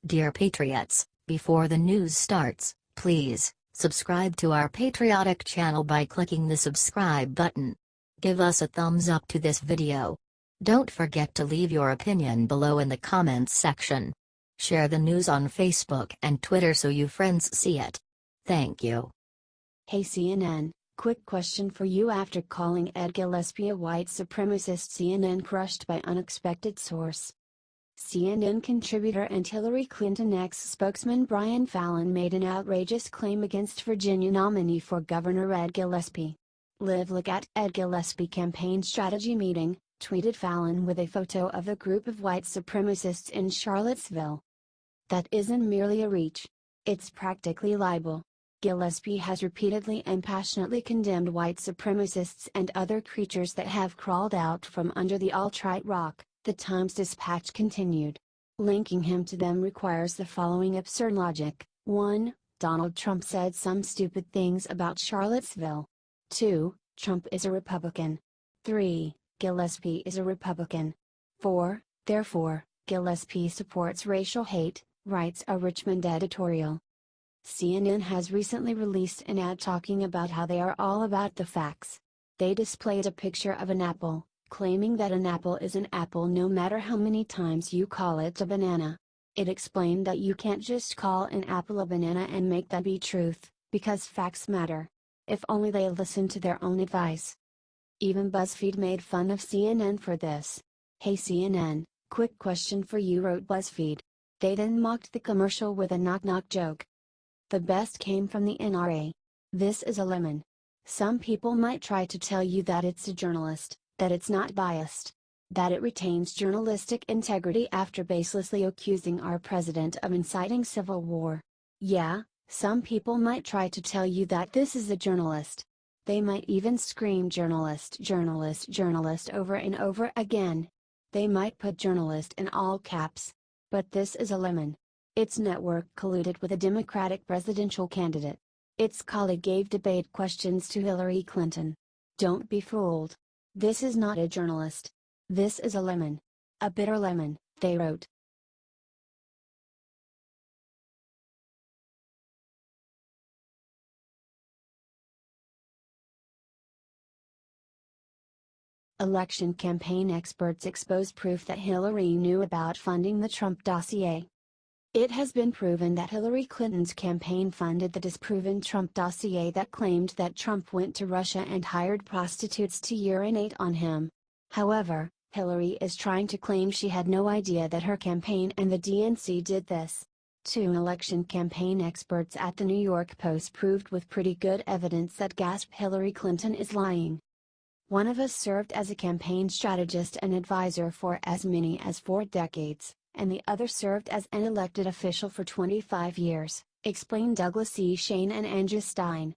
Dear Patriots, before the news starts, please subscribe to our patriotic channel by clicking the subscribe button. Give us a thumbs up to this video. Don't forget to leave your opinion below in the comments section. Share the news on Facebook and Twitter so you friends see it. Thank you. Hey CNN, quick question for you. After calling Ed Gillespie a white supremacist, CNN crushed by unexpected source. CNN contributor and Hillary Clinton ex-spokesman Brian Fallon made an outrageous claim against Virginia nominee for governor Ed Gillespie. Look at Ed Gillespie campaign strategy meeting, tweeted Fallon with a photo of a group of white supremacists in Charlottesville. That isn't merely a reach. It's practically libel. Gillespie has repeatedly and passionately condemned white supremacists and other creatures that have crawled out from under the alt-right rock, the Times-Dispatch continued. Linking him to them requires the following absurd logic: 1. Donald Trump said some stupid things about Charlottesville. 2. Trump is a Republican. 3. Gillespie is a Republican. 4. Therefore, Gillespie supports racial hate, writes a Richmond editorial. CNN has recently released an ad talking about how they are all about the facts. They displayed a picture of an apple, claiming that an apple is an apple no matter how many times you call it a banana. It explained that you can't just call an apple a banana and make that be truth, because facts matter. If only they listened to their own advice. Even BuzzFeed made fun of CNN for this. Hey CNN, quick question for you, wrote BuzzFeed. They then mocked the commercial with a knock-knock joke. The best came from the NRA. This is a lemon. Some people might try to tell you that it's a journalist, that it's not biased, that it retains journalistic integrity after baselessly accusing our president of inciting civil war. Yeah, some people might try to tell you that this is a journalist. They might even scream journalist, journalist, journalist over and over again. They might put journalist in all caps. But this is a lemon. Its network colluded with a Democratic presidential candidate. Its colleague gave debate questions to Hillary Clinton. Don't be fooled. This is not a journalist. This is a lemon. A bitter lemon, they wrote. Election campaign experts expose proof that Hillary knew about funding the Trump dossier. It has been proven that Hillary Clinton's campaign funded the disproven Trump dossier that claimed that Trump went to Russia and hired prostitutes to urinate on him. However, Hillary is trying to claim she had no idea that her campaign and the DNC did this. Two election campaign experts at the New York Post proved with pretty good evidence that Hillary Clinton is lying. One of us served as a campaign strategist and advisor for as many as 4 decades. And the other served as an elected official for 25 years, explained Douglas E. Shane and Andrew Stein.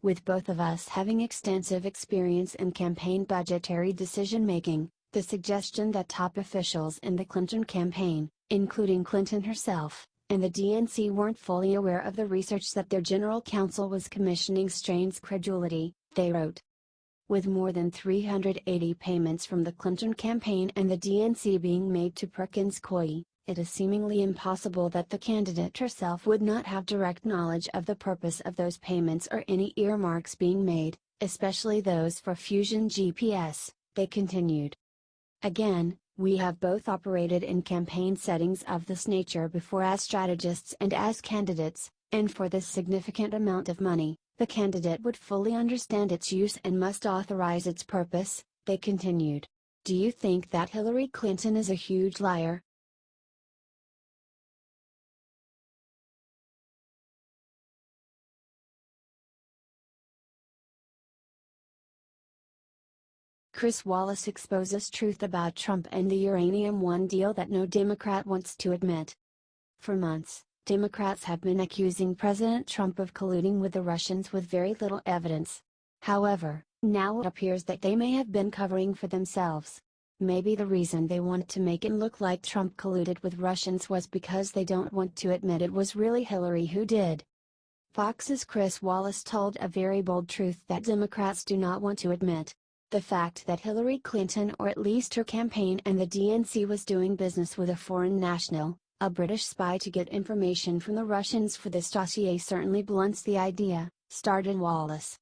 With both of us having extensive experience in campaign budgetary decision-making, the suggestion that top officials in the Clinton campaign, including Clinton herself, and the DNC weren't fully aware of the research that their general counsel was commissioning strains credulity, they wrote. With more than 380 payments from the Clinton campaign and the DNC being made to Perkins Coie, it is seemingly impossible that the candidate herself would not have direct knowledge of the purpose of those payments or any earmarks being made, especially those for Fusion GPS, they continued. Again, we have both operated in campaign settings of this nature before as strategists and as candidates, and for this significant amount of money, the candidate would fully understand its use and must authorize its purpose, they continued. Do you think that Hillary Clinton is a huge liar? Chris Wallace exposes truth about Trump and the Uranium One deal that no Democrat wants to admit. For months, Democrats have been accusing President Trump of colluding with the Russians with very little evidence. However, now it appears that they may have been covering for themselves. Maybe the reason they want to make it look like Trump colluded with Russians was because they don't want to admit it was really Hillary who did. Fox's Chris Wallace told a very bold truth that Democrats do not want to admit. The fact that Hillary Clinton, or at least her campaign and the DNC, was doing business with a foreign national, A British spy to get information from the Russians for this dossier certainly blunts the idea, started Wallace.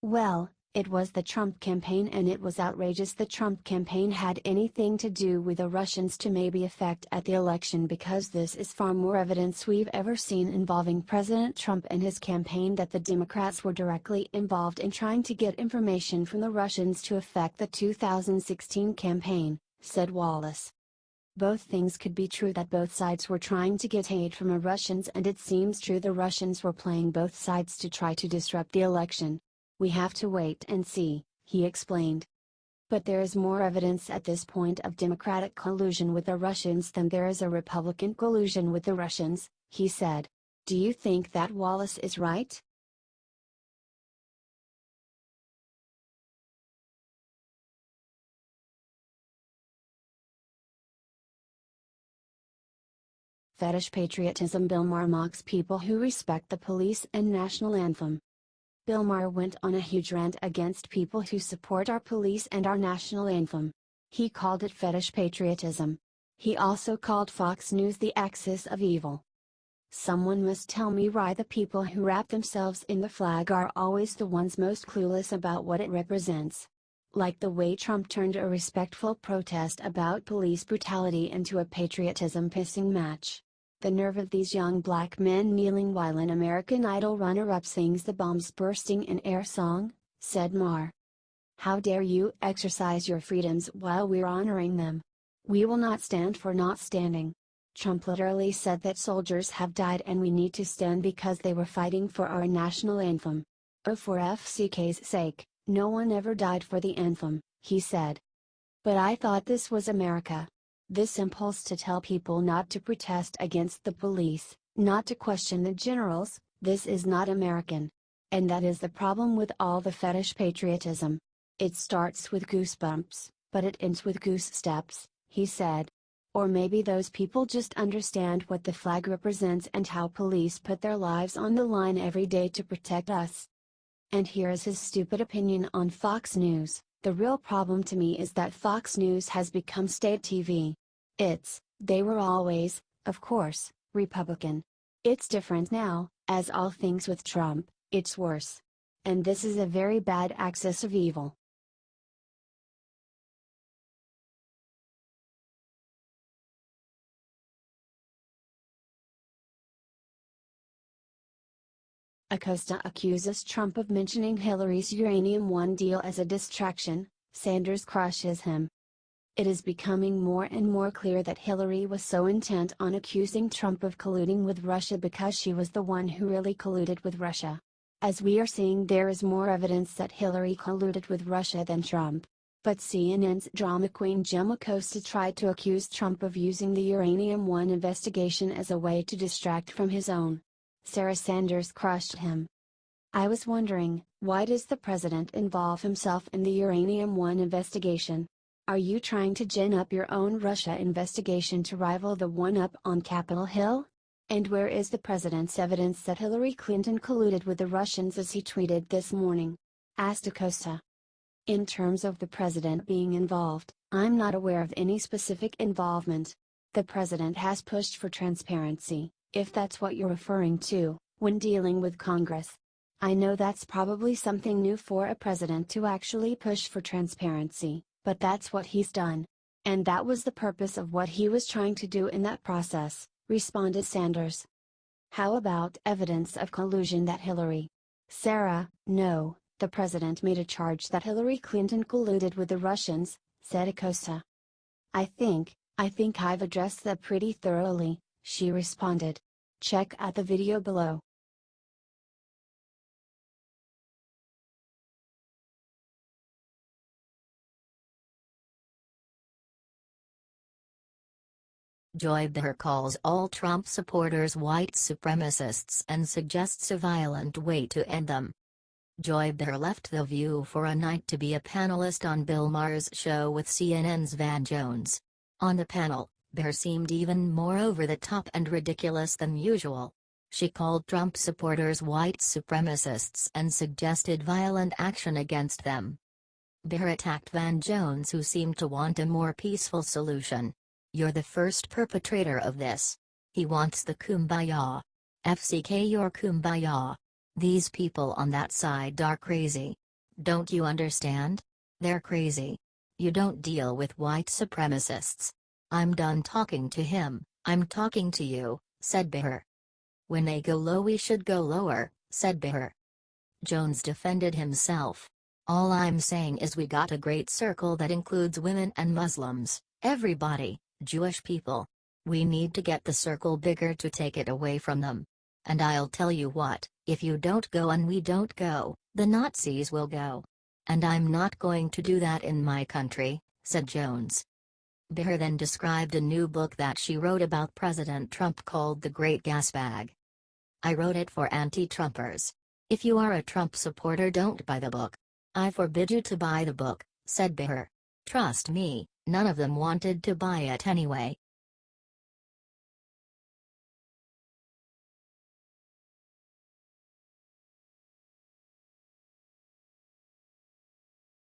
Well, it was the Trump campaign and it was outrageous the Trump campaign had anything to do with the Russians to maybe affect at the election because this is far more evidence we've ever seen involving President Trump and his campaign that the Democrats were directly involved in trying to get information from the Russians to affect the 2016 campaign, said Wallace. Both things could be true that both sides were trying to get aid from the Russians and it seems true the Russians were playing both sides to try to disrupt the election. We have to wait and see, he explained. But there is more evidence at this point of Democratic collusion with the Russians than there is a Republican collusion with the Russians, he said. Do you think that Wallace is right? Fetish patriotism. Bill Maher mocks people who respect the police and national anthem. Bill Maher went on a huge rant against people who support our police and our national anthem. He called it fetish patriotism. He also called Fox News the axis of evil. Someone must tell me why the people who wrap themselves in the flag are always the ones most clueless about what it represents. Like the way Trump turned a respectful protest about police brutality into a patriotism pissing match. The nerve of these young black men kneeling while an American Idol runner-up sings the bombs bursting in air song, said Maher. How dare you exercise your freedoms while we're honoring them? We will not stand for not standing. Trump literally said that soldiers have died and we need to stand because they were fighting for our national anthem. Oh, for FCK's sake, no one ever died for the anthem, he said. But I thought this was America. This impulse to tell people not to protest against the police, not to question the generals, this is not American. And that is the problem with all the fetish patriotism. It starts with goosebumps, but it ends with goose steps, he said. Or maybe those people just understand what the flag represents and how police put their lives on the line every day to protect us. And here is his stupid opinion on Fox News. The real problem to me is that Fox News has become state TV. They were always, of course, Republican. It's different now, as all things with Trump, it's worse. And this is a very bad axis of evil. Acosta accuses Trump of mentioning Hillary's Uranium One deal as a distraction. Sanders crushes him. It is becoming more and more clear that Hillary was so intent on accusing Trump of colluding with Russia because she was the one who really colluded with Russia. As we are seeing, there is more evidence that Hillary colluded with Russia than Trump. But CNN's drama queen Jim Acosta tried to accuse Trump of using the Uranium One investigation as a way to distract from his own. Sarah Sanders crushed him. I was wondering, why does the president involve himself in the Uranium One investigation? Are you trying to gin up your own Russia investigation to rival the one up on Capitol Hill? And where is the president's evidence that Hillary Clinton colluded with the Russians, as he tweeted this morning? Asked Acosta. In terms of the president being involved, I'm not aware of any specific involvement. The president has pushed for transparency, if that's what you're referring to, when dealing with Congress. I know that's probably something new for a president to actually push for transparency, but that's what he's done. And that was the purpose of what he was trying to do in that process, responded Sanders. How about evidence of collusion that Hillary? Sarah, no, the president made a charge that Hillary Clinton colluded with the Russians, said Acosta. I think I've addressed that pretty thoroughly, she responded. Check out the video below. Joy Behar calls all Trump supporters white supremacists and suggests a violent way to end them. Joy Behar left The View for a night to be a panelist on Bill Maher's show with CNN's Van Jones. On the panel, Behar seemed even more over the top and ridiculous than usual. She called Trump supporters white supremacists and suggested violent action against them. Behar attacked Van Jones, who seemed to want a more peaceful solution. You're the first perpetrator of this. He wants the kumbaya. FCK your kumbaya. These people on that side are crazy. Don't you understand? They're crazy. You don't deal with white supremacists. I'm done talking to him, I'm talking to you, said Behr. When they go low we should go lower, said Behr. Jones defended himself. All I'm saying is we got a great circle that includes women and Muslims, everybody, Jewish people. We need to get the circle bigger to take it away from them. And I'll tell you what, if you don't go and we don't go, the Nazis will go. And I'm not going to do that in my country, said Jones. Behr then described a new book that she wrote about President Trump called The Great Gas Bag. I wrote it for anti-Trumpers. If you are a Trump supporter, don't buy the book. I forbid you to buy the book, said Behr. Trust me, none of them wanted to buy it anyway.